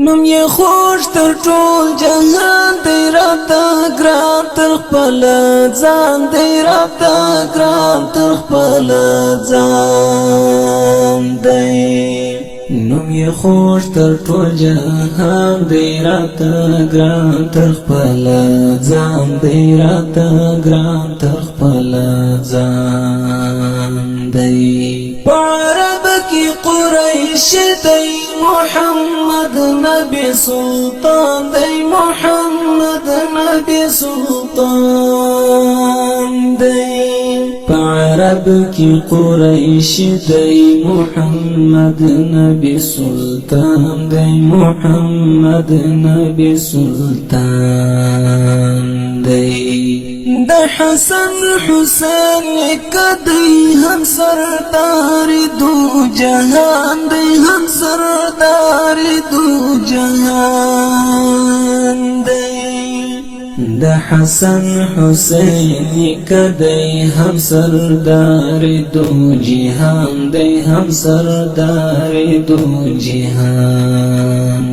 نم یې خوش تر ټول جهان دی راته ګران تر خپل ځان دی راته ګران تر خپل ځان دی نم یې خوش تر ټول جهان دی راته ګران تر خپل ځان دی راته ګران تر خپل ځان دی عرب کی قریش دی محمد نبی سلطان دی محمد نبی سلطان دی عرب کی قریش دی محمد نبی سلطان دی محمد نبی سلطان دی د حسن حسین کدی هم سردار دو جهان دی هم سردار دو جهان دی د حسن حسین کدی هم سردار دو جهان دی هم سردار دو جهان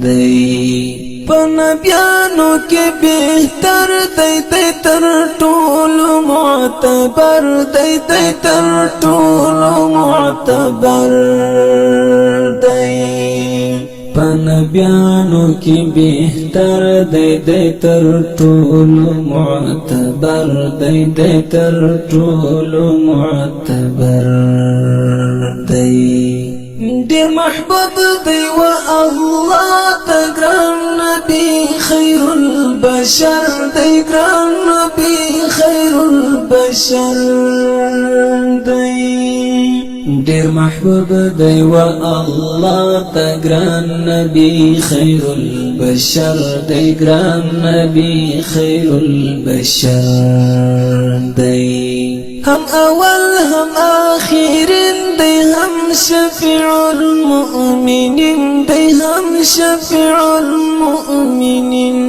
دی پنبیانو کے بہتر دی دی تر طول معتبر دی دی تر طول معتبر دی پنبیانو کی بہتر دی دی تر طول معتبر دی دی تر طول معتبر دی دیر محبوب دی و اللہ تگران نبی خیر البشر دی گران نبی خیر البشر دی دیر محبوب دی و اللہ تگران نبی خیر البشر دی گران نبی خیر البشر دی ہم اول ہم آخرین دی ہم شفیع المؤمنین دی ہم شفیع المؤمنین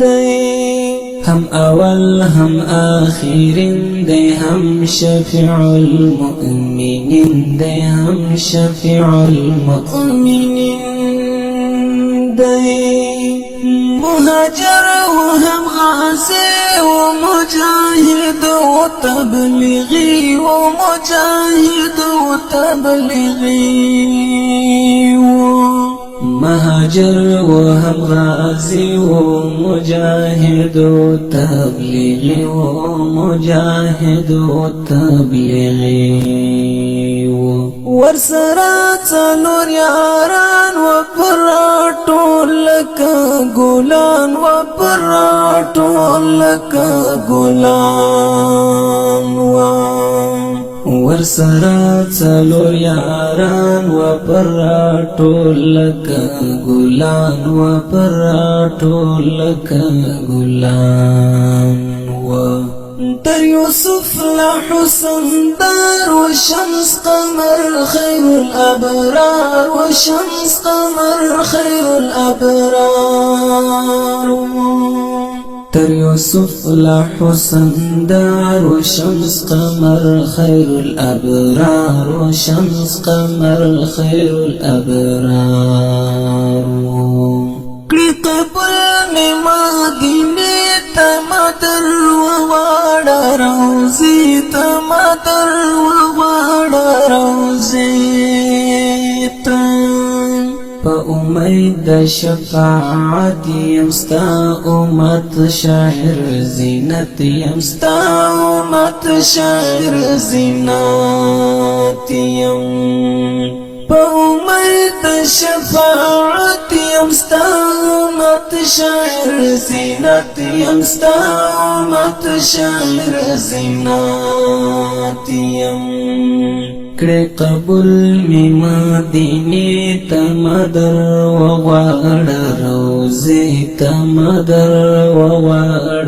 دی ہم اول ہم آخرین دی ہم شفیع المؤمنین دی ہم شفیع المؤمنین دی مهاجر وهم غازي ومجاهد وتبلغي ومجاهد وتبلغي مهاجر وهم غازي ومجاهد وتبلغي ومجاهد وتبلغي ورسرا څلور یاران و پر ټول لکه ګلان و پر ټول لکه ګلان ورسرا څلور یاران و پر ټول لکه ګلان و پر ټول لکه ګلان در یوسف لحسن دار وشمس قمر خیر الابرار وشمس قمر خیر الابرار در یوسف لحسن دار وشمس قمر خیر الابرار وشمس قمر خیر الابرار قبل میں مدینے تمدر وواڑا روزی تمدر وواڑا روزی پا امید شفاعت یمستا امت شاعر زینت یمستا امت شاعر زینت یم پا امید شفاعت یمستا امت شاعر زینت یمستا امت شاعر زینت یم کڑے قبول می مدینی تمدر وغوار روزی تمدر وغوار